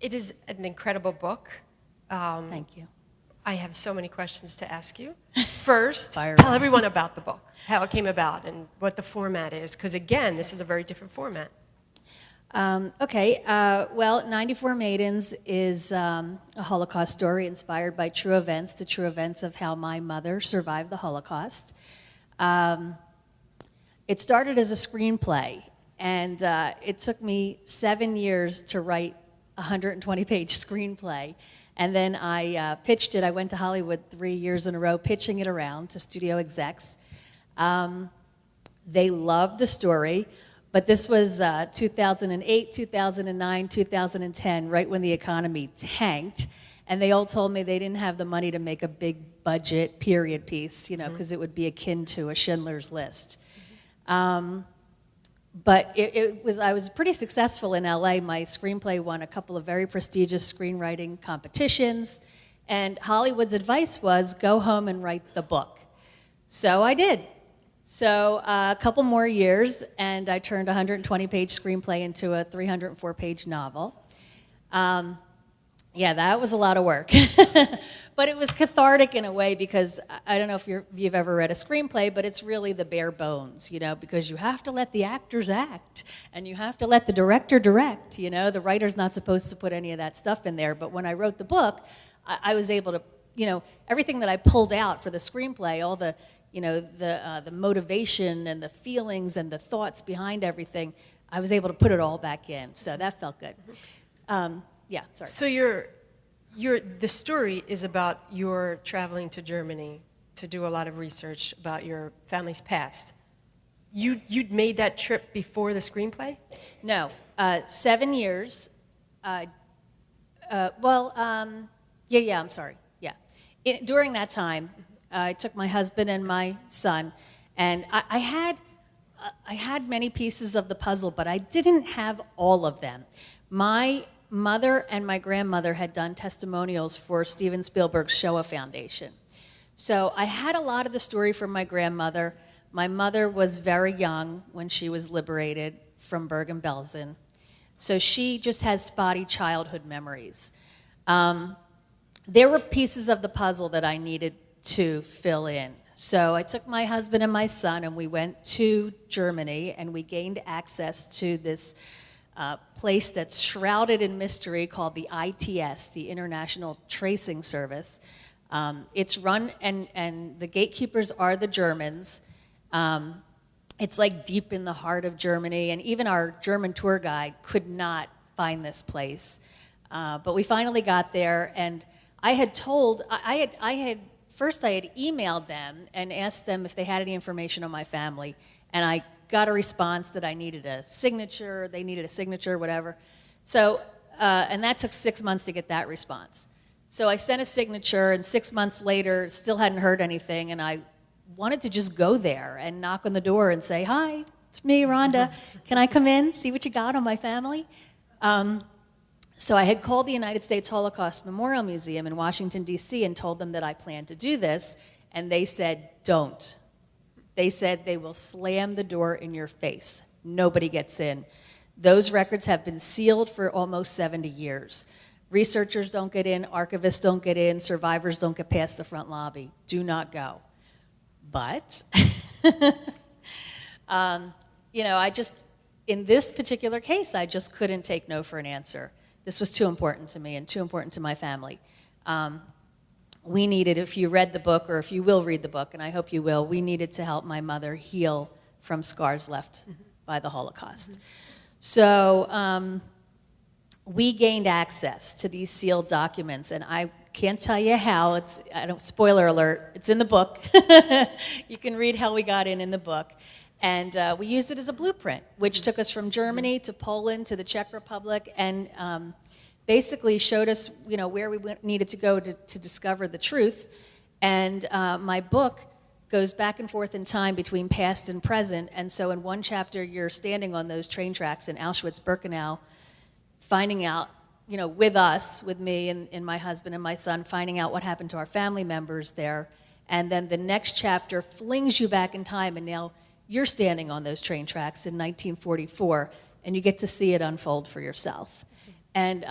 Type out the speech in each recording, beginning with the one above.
It is an incredible book. Thank you. I have so many questions to ask you. First, Fire tell away. everyone about the book, how it came about, and what the format is, because again, this is a very different format. Well, 94 Maidens is a Holocaust story inspired by true events, the true events of how my mother survived the Holocaust. It started as a screenplay, and it took me 7 years to write a 120-page screenplay. And then I pitched it. I went to Hollywood 3 years in a row, pitching it around to studio execs. They loved the story, but this was 2008, 2009, 2010, right when the economy tanked. And they all told me they didn't have the money to make a big budget period piece, because it would be akin to a Schindler's List. But I was pretty successful in LA. My screenplay won a couple of very prestigious screenwriting competitions, and Hollywood's advice was go home and write the book. So I did. So a couple more years, and I turned a 120-page screenplay into a 304-page novel. Yeah, that was a lot of work. But it was cathartic in a way because I don't know if you've ever read a screenplay, but it's really the bare bones, because you have to let the actors act and you have to let the director direct, The writer's not supposed to put any of that stuff in there. But when I wrote the book, I was able to, everything that I pulled out for the screenplay, all the, the motivation and the feelings and the thoughts behind everything, I was able to put it all back in. So that felt good. Yeah, sorry. So the story is about your traveling to Germany to do a lot of research about your family's past. You'd made that trip before the screenplay? No, 7 years. I'm sorry. Yeah, during that time, I took my husband and my son, and I had many pieces of the puzzle, but I didn't have all of them. My mother and my grandmother had done testimonials for Steven Spielberg's Shoah Foundation. So I had a lot of the story from my grandmother. My mother was very young when she was liberated from Bergen-Belsen. So she just has spotty childhood memories. There were pieces of the puzzle that I needed to fill in. So I took my husband and my son and we went to Germany and we gained access to this place that's shrouded in mystery called the ITS, the International Tracing Service. It's run, and the gatekeepers are the Germans. It's like deep in the heart of Germany, and even our German tour guide could not find this place. But we finally got there, and I had emailed them and asked them if they had any information on my family, and I got a response that I needed a signature, they needed a signature, whatever. So, and that took 6 months to get that response. So I sent a signature, and 6 months later, still hadn't heard anything, and I wanted to just go there and knock on the door and say, hi, it's me, Rhonda. Can I come in, see what you got on my family? So I had called the United States Holocaust Memorial Museum in Washington, D.C., and told them that I planned to do this, and they said, don't. They said they will slam the door in your face. Nobody gets in. Those records have been sealed for almost 70 years. Researchers don't get in, archivists don't get in, survivors don't get past the front lobby. Do not go. But, in this particular case, I just couldn't take no for an answer. This was too important to me and too important to my family. We needed, if you read the book, or if you will read the book, and I hope you will, we needed to help my mother heal from scars left by the Holocaust. So we gained access to these sealed documents, and I can't tell you how. Spoiler alert, it's in the book. You can read how we got in the book. And we used it as a blueprint, which took us from Germany to Poland to the Czech Republic, and basically showed us, where we needed to go to discover the truth. And my book goes back and forth in time between past and present. And so in one chapter, you're standing on those train tracks in Auschwitz-Birkenau, finding out, with us, with me and my husband and my son, finding out what happened to our family members there. And then the next chapter flings you back in time, and now you're standing on those train tracks in 1944, and you get to see it unfold for yourself. And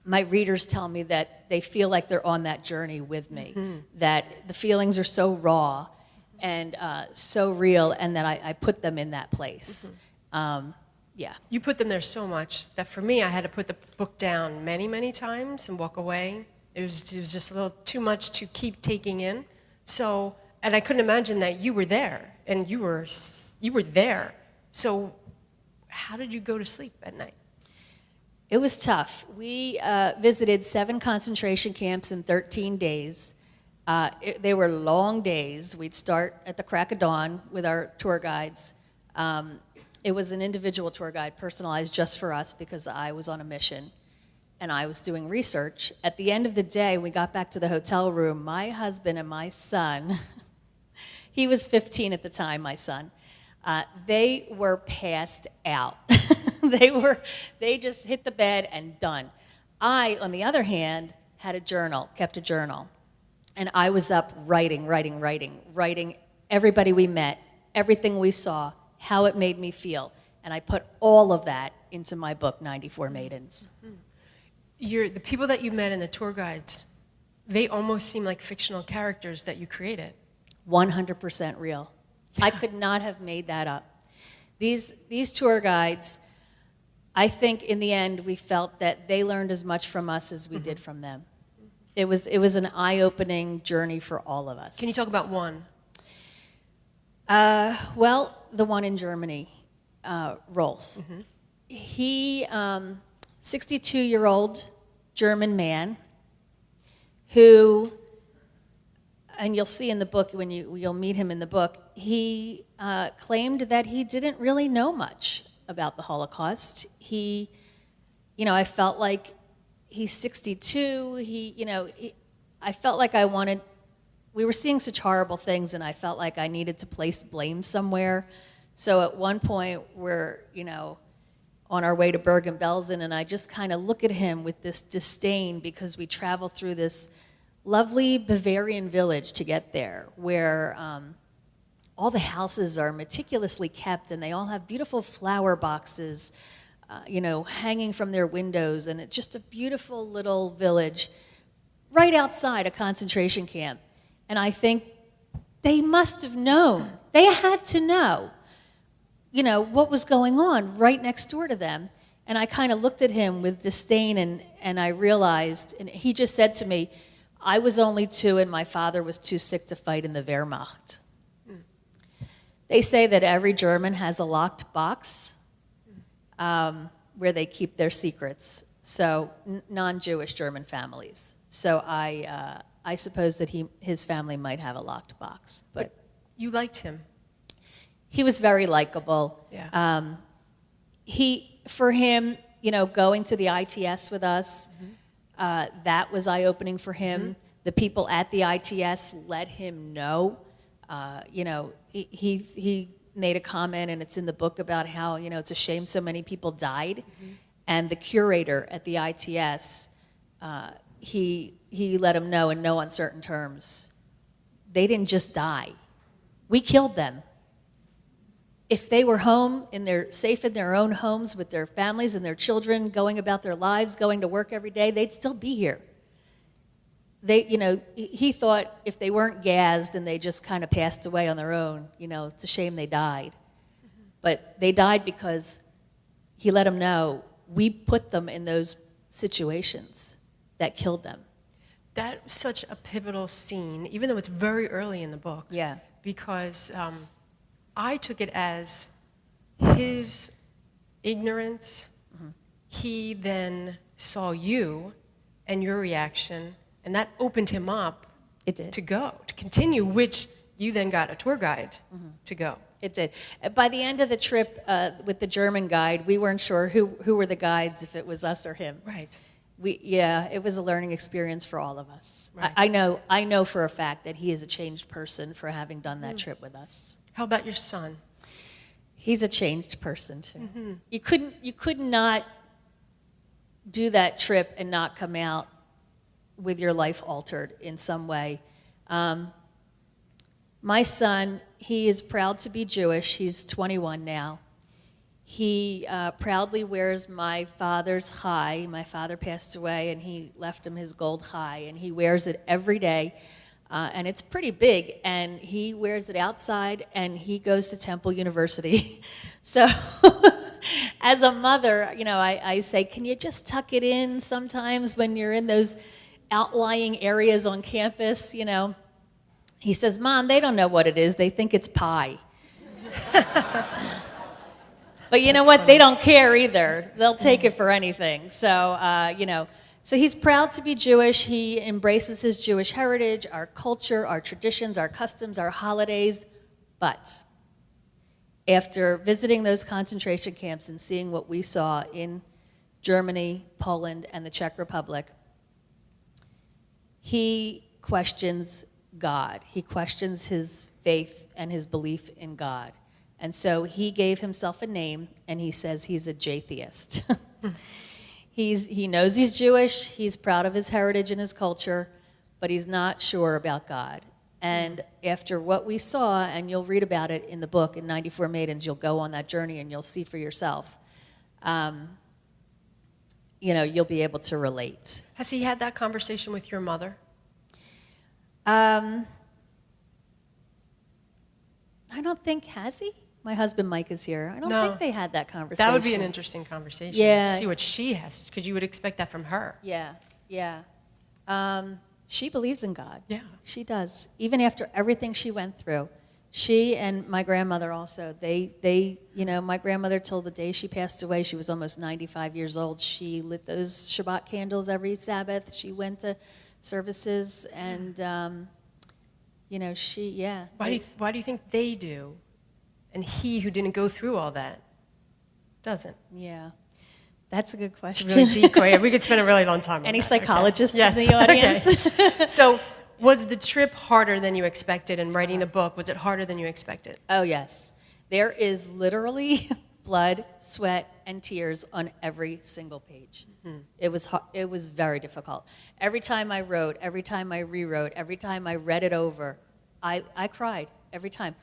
my readers tell me that they feel like they're on that journey with me, that the feelings are so raw and so real, and that I put them in that place. Yeah. You put them there so much that for me, I had to put the book down many, many times and walk away. It was just a little too much to keep taking in. So, and I couldn't imagine that you were there, and you were there. So, how did you go to sleep at night? It was tough. We visited 7 concentration camps in 13 days. They were long days. We'd start at the crack of dawn with our tour guides. It was an individual tour guide, personalized just for us because I was on a mission and I was doing research. At the end of the day, we got back to the hotel room. My husband and my son, he was 15 at the time, my son, they were passed out. They just hit the bed and done. I, on the other hand, had a journal, kept a journal. And I was up writing everybody we met, everything we saw, how it made me feel. And I put all of that into my book, 94 Maidens. The people that you met in the tour guides, they almost seem like fictional characters that you created. 100% real. Yeah. I could not have made that up. These tour guides, I think in the end we felt that they learned as much from us as we did from them. It was an eye-opening journey for all of us. Can you talk about one? Well, the one in Germany, Rolf. He, 62-year-old German man who, and you'll see in the book, when you'll meet him in the book, he claimed that he didn't really know much about the Holocaust. I felt like he's 62, I felt like we were seeing such horrible things, and I felt like I needed to place blame somewhere. So at one point, we're, on our way to Bergen-Belsen, and I just kind of look at him with this disdain because we travel through this lovely Bavarian village to get there, where all the houses are meticulously kept, and they all have beautiful flower boxes, hanging from their windows, and it's just a beautiful little village right outside a concentration camp. And I think they must have known. They had to know, what was going on right next door to them. And I kind of looked at him with disdain, and I realized, and he just said to me, I was only 2 and my father was too sick to fight in the Wehrmacht. They say that every German has a locked box where they keep their secrets. So non-Jewish German families. So I suppose that his family might have a locked box. But you liked him. He was very likable. Yeah. For him, going to the ITS with us, that was eye-opening for him. The people at the ITS let him know. He made a comment, and it's in the book, about how, it's a shame so many people died. And the curator at the ITS, he let him know in no uncertain terms, they didn't just die. We killed them. If they were home, safe in their own homes with their families and their children, going about their lives, going to work every day, they'd still be here. He thought if they weren't gassed and they just kind of passed away on their own, it's a shame they died. But they died because he let them know we put them in those situations that killed them. That's such a pivotal scene, even though it's very early in the book. Yeah. Because I took it as his ignorance. He then saw you and your reaction, and that opened him up to continue, which you then got a tour guide to go. It did. By the end of the trip with the German guide, we weren't sure who were the guides, if it was us or him. Right. It was a learning experience for all of us. Right. I know for a fact that he is a changed person for having done that trip with us. How about your son? He's a changed person too. You could not do that trip and not come out with your life altered in some way. My son, he is proud to be Jewish. He's 21 now. He proudly wears my father's chai. My father passed away, and he left him his gold chai, and he wears it every day. And it's pretty big, and he wears it outside, and he goes to Temple University. So as a mother, I say, can you just tuck it in sometimes when you're in those outlying areas on campus, He says, Mom, they don't know what it is. They think it's pie. But you know what? They don't care either. They'll take it for anything. So, So he's proud to be Jewish. He embraces his Jewish heritage, our culture, our traditions, our customs, our holidays. But after visiting those concentration camps and seeing what we saw in Germany, Poland, and the Czech Republic, he questions God. He questions his faith and his belief in God. And so he gave himself a name, and he says he's a Jatheist. He knows he's Jewish, he's proud of his heritage and his culture, but he's not sure about God. And after what we saw, and you'll read about it in the book, in 94 Maidens, you'll go on that journey and you'll see for yourself. You'll be able to relate. Has he had that conversation with your mother? I don't think, has he? My husband Mike is here. I don't think they had that conversation. That would be an interesting conversation. Yeah. To see what she has, because you would expect that from her. Yeah. She believes in God. Yeah. She does. Even after everything she went through. She and my grandmother also, my grandmother, till the day she passed away, she was almost 95 years old. She lit those Shabbat candles every Sabbath. She went to services, and, Why do you think they do? And he, who didn't go through all that, doesn't? Yeah. That's a good question. It's really deep. We could spend a really long time on Any that. psychologists Yes. in the audience? Okay. So was the trip harder than you expected, and writing the book, was it harder than you expected? Oh, yes. There is literally blood, sweat, and tears on every single page. Mm-hmm. It was very difficult. Every time I wrote, every time I rewrote, every time I read it over, I cried every time.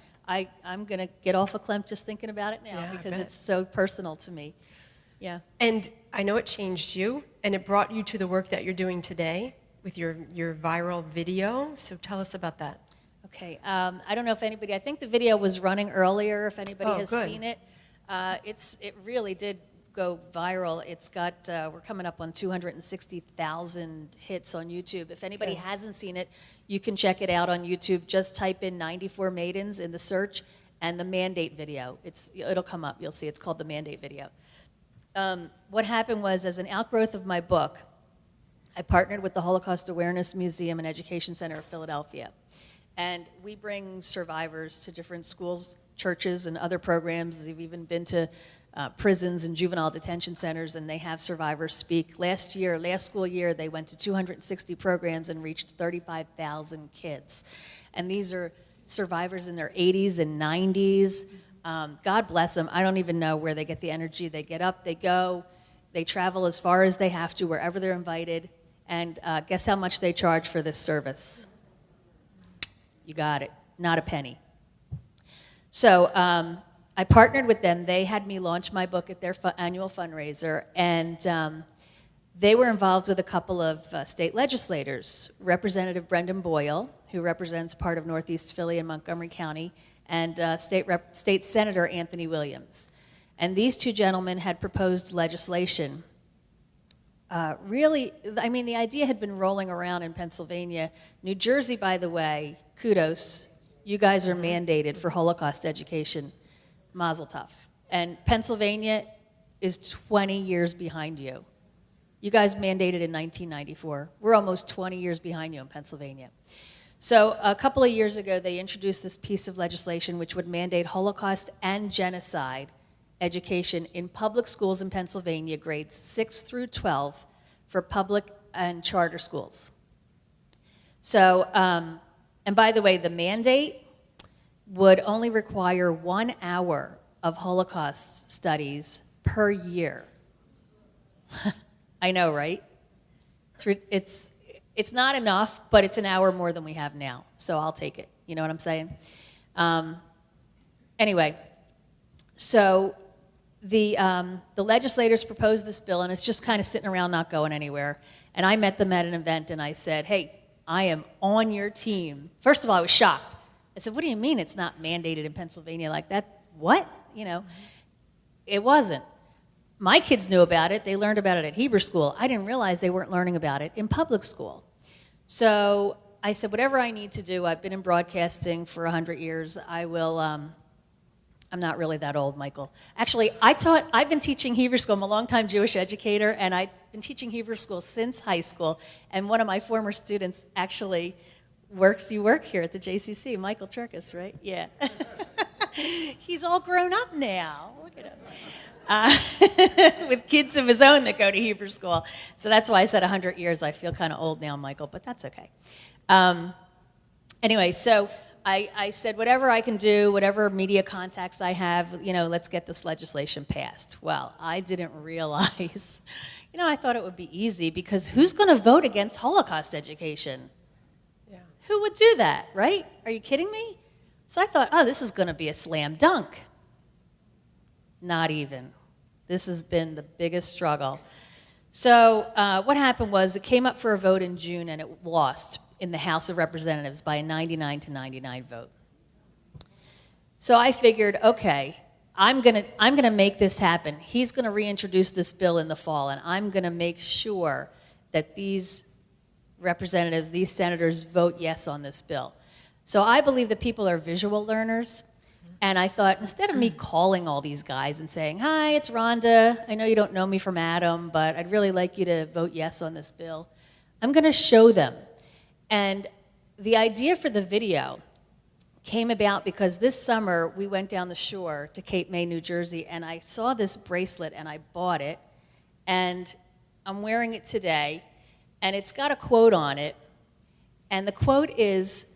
I'm going to get off a Klempt just thinking about it now, because it's so personal to me. Yeah. And I know it changed you, and it brought you to the work that you're doing today with your viral video. So tell us about that. Okay. I don't know if anybody, I think the video was running earlier, if anybody has good. seen it. It really did go viral. It's got, we're coming up on 260,000 hits on YouTube. If anybody hasn't seen it, you can check it out on YouTube. Just type in 94 Maidens in the search and the mandate video. It'll come up. You'll see it's called the mandate video. What happened was, as an outgrowth of my book, I partnered with the Holocaust Awareness Museum and Education Center of Philadelphia. And we bring survivors to different schools, churches, and other programs. They've even been to prisons and juvenile detention centers, and they have survivors speak. Last school year, they went to 260 programs and reached 35,000 kids. And these are survivors in their 80s and 90s. God bless them. I don't even know where they get the energy. They get up, they go, they travel as far as they have to, wherever they're invited. And guess how much they charge for this service? You got it. Not a penny. So I partnered with them. They had me launch my book at their annual fundraiser, and they were involved with a couple of state legislators, Representative Brendan Boyle, who represents part of Northeast Philly and Montgomery County, and State Senator Anthony Williams. And these two gentlemen had proposed legislation. The idea had been rolling around in Pennsylvania. New Jersey, by the way, kudos, you guys are mandated for Holocaust education. Mazel tov. And Pennsylvania is 20 years behind you. You guys mandated in 1994. We're almost 20 years behind you in Pennsylvania. So a couple of years ago, they introduced this piece of legislation which would mandate Holocaust and genocide education in public schools in Pennsylvania, grades 6 through 12, for public and charter schools. So, and by the way, the mandate would only require 1 hour of Holocaust studies per year. I know, right? It's not enough, but it's an hour more than we have now, so I'll take it. You know what I'm saying? Anyway, so the legislators proposed this bill, and it's just kind of sitting around not going anywhere. And I met them at an event, and I said, hey, I am on your team. First of all, I was shocked. I said, what do you mean it's not mandated in Pennsylvania like that? What? You know, it wasn't. My kids knew about it. They learned about it at Hebrew school. I didn't realize they weren't learning about it in public school. So I said, whatever I need to do, I've been in broadcasting for 100 years. I will, I'm not really that old, Michael. Actually, I've been teaching Hebrew school. I'm a longtime Jewish educator, and I've been teaching Hebrew school since high school. And one of my former students actually you work here at the JCC, Michael Cherkis, right? Yeah. He's all grown up now. Look at him. With kids of his own that go to Hebrew school. So that's why I said 100 years. I feel kind of old now, Michael, but that's okay. Anyway, so I said, whatever I can do, whatever media contacts I have, you know, let's get this legislation passed. Well, I didn't realize, you know, I thought it would be easy because who's going to vote against Holocaust education? Yeah. Who would do that, right? Are you kidding me? So I thought, oh, this is going to be a slam dunk. Not even. This has been the biggest struggle. So what happened was it came up for a vote in June and it lost in the House of Representatives by a 99 to 99 vote. So I figured, okay, I'm gonna make this happen. He's gonna reintroduce this bill in the fall, and I'm gonna make sure that these representatives, these senators vote yes on this bill. So I believe that people are visual learners. And I thought, instead of me calling all these guys and saying, hi, it's Rhonda. I know you don't know me from Adam, but I'd really like you to vote yes on this bill. I'm going to show them. And the idea for the video came about because this summer we went down the shore to Cape May, New Jersey, and I saw this bracelet and I bought it. And I'm wearing it today. And it's got a quote on it. And the quote is,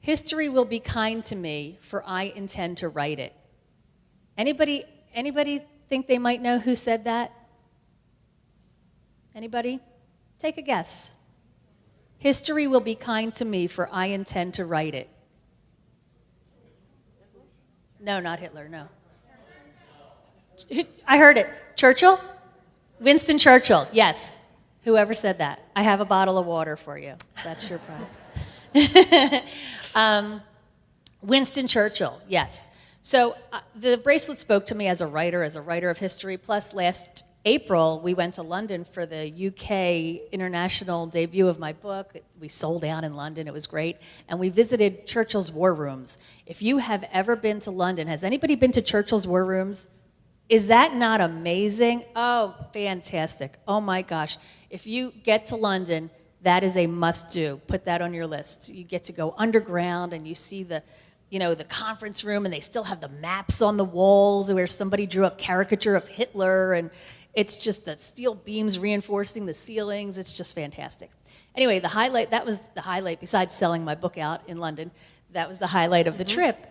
history will be kind to me, for I intend to write it. Anybody think they might know who said that? Anybody? Take a guess. History will be kind to me, for I intend to write it. No, not Hitler, no. I heard it. Churchill? Winston Churchill, yes. Whoever said that. I have a bottle of water for you. That's your prize. Winston Churchill, yes. So the bracelet spoke to me as a writer of history. Plus, last April, we went to London for the UK international debut of my book. We sold out in London. It was great. And we visited Churchill's war rooms. If you have ever been to London, has anybody been to Churchill's war rooms? Is that not amazing? Oh, fantastic. Oh, my gosh. If you get to London, that is a must-do. Put that on your list. You get to go underground and you see the conference room, and they still have the maps on the walls where somebody drew a caricature of Hitler, and it's just the steel beams reinforcing the ceilings. It's just fantastic. Anyway, that was the highlight, besides selling my book out in London, that was the highlight of the trip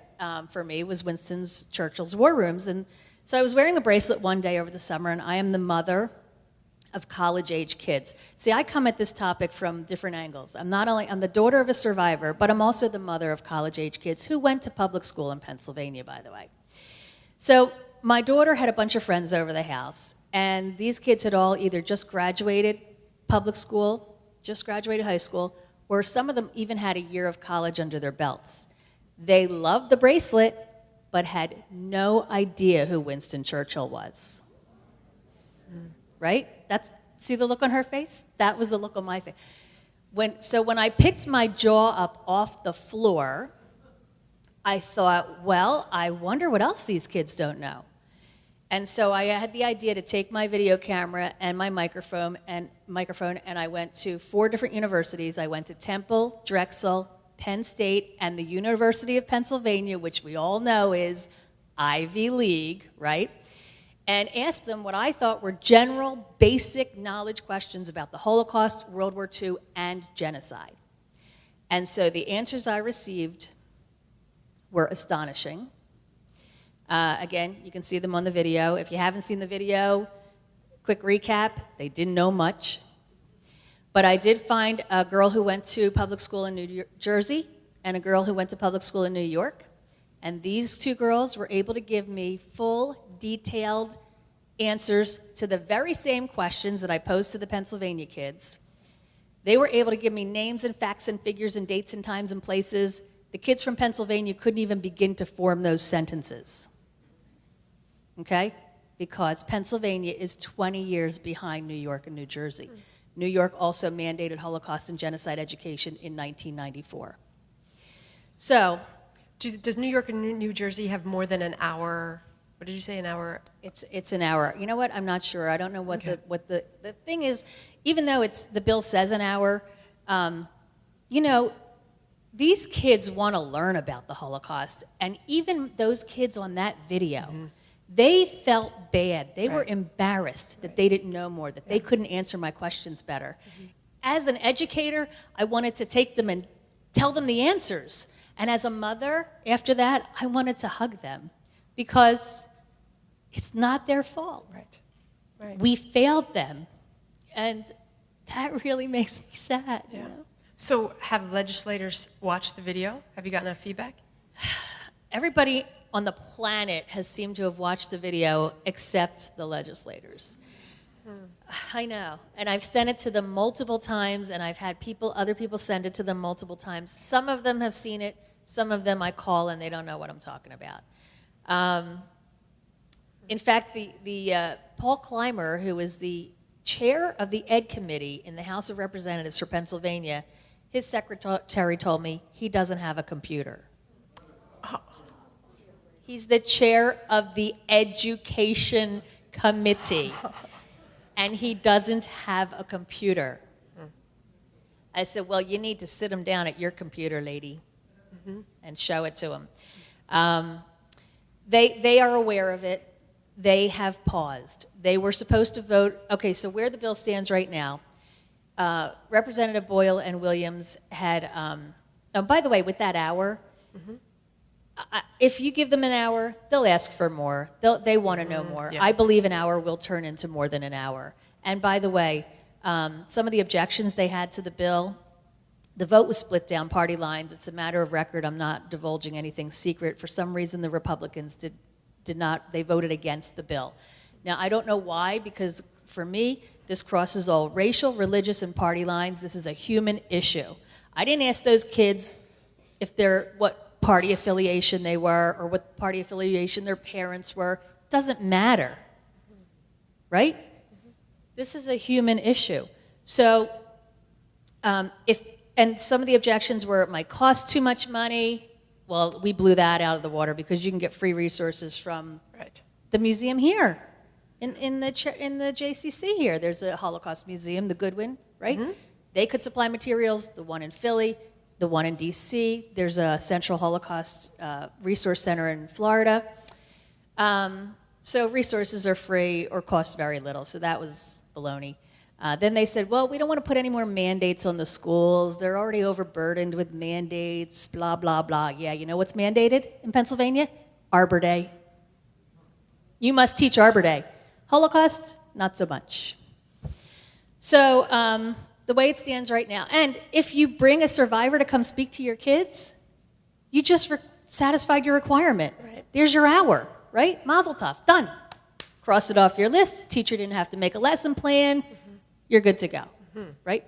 for me, was Winston Churchill's war rooms. And so I was wearing the bracelet one day over the summer, and I am the mother of college-age kids. See, I come at this topic from different angles. I'm the daughter of a survivor, but I'm also the mother of college-age kids who went to public school in Pennsylvania, by the way. So my daughter had a bunch of friends over the house, and these kids had all either just graduated public school, just graduated high school, or some of them even had a year of college under their belts. They loved the bracelet, but had no idea who Winston Churchill was. Right? See the look on her face? That was the look on my face. When I picked my jaw up off the floor, I thought, well, I wonder what else these kids don't know. And so I had the idea to take my video camera and my microphone, and I went to 4 different universities. I went to Temple, Drexel, Penn State, and the University of Pennsylvania, which we all know is Ivy League, right? And asked them what I thought were general, basic knowledge questions about the Holocaust, World War II, and genocide. And so the answers I received were astonishing. Again, you can see them on the video. If you haven't seen the video, quick recap, they didn't know much. But I did find a girl who went to public school in New Jersey and a girl who went to public school in New York. And these two girls were able to give me full, detailed answers to the very same questions that I posed to the Pennsylvania kids. They were able to give me names and facts and figures and dates and times and places. The kids from Pennsylvania couldn't even begin to form those sentences. Okay? Because Pennsylvania is 20 years behind New York and New Jersey. New York also mandated Holocaust and genocide education in 1994. So, Does New York and New Jersey have more than an hour? What did you say, an hour? it's an hour. You know what? I'm not sure. I don't know what Okay. the thing is. Even though the bill says an hour, you know, these kids want to learn about the Holocaust, and even those kids on that video, they felt bad. They were embarrassed that they didn't know more, that they couldn't answer my questions better. As an educator, I wanted to take them and tell them the answers. And as a mother, after that, I wanted to hug them because it's not their fault. Right. We failed them, and that really makes me sad. You know? So have legislators watched the video? Have you gotten a feedback? Everybody on the planet has seemed to have watched the video except the legislators. I know, and I've sent it to them multiple times, and I've had other people send it to them multiple times. Some of them have seen it, some of them I call and they don't know what I'm talking about. In fact, the Paul Clymer, who is the chair of the Ed Committee in the House of Representatives for Pennsylvania, his secretary told me he doesn't have a computer. He's the chair of the Education Committee, and he doesn't have a computer. I said, well, you need to sit him down at your computer, lady, and show it to him. They are aware of it. They have paused. They were supposed to vote. Okay, so where the bill stands right now, Representative Boyle and Williams had, oh, by the way, with that hour, if you give them an hour, they'll ask for more. They want to know more. Yeah. I believe an hour will turn into more than an hour. And by the way, some of the objections they had to the bill, the vote was split down party lines. It's a matter of record. I'm not divulging anything secret. For some reason, the Republicans did not, they voted against the bill. Now, I don't know why, because for me, this crosses all racial, religious, and party lines. This is a human issue. I didn't ask those kids what party affiliation they were or what party affiliation their parents were. Doesn't matter, right? This is a human issue. So and some of the objections were it might cost too much money. Well, we blew that out of the water because you can get free resources from the museum here in the JCC here. There's a Holocaust museum, the Goodwin, right? They could supply materials, the one in Philly, the one in DC. There's a Central Holocaust Resource Center in Florida. So resources are free or cost very little. So that was baloney. Then they said, well, we don't want to put any more mandates on the schools. They're already overburdened with mandates, blah, blah, blah. Yeah, you know what's mandated in Pennsylvania? Arbor Day. You must teach Arbor Day. Holocaust, not so much. So the way it stands right now, and if you bring a survivor to come speak to your kids, you just satisfied your requirement. Right. There's your hour, right? Mazel tov, done. Cross it off your list. Teacher didn't have to make a lesson plan. You're good to go, right?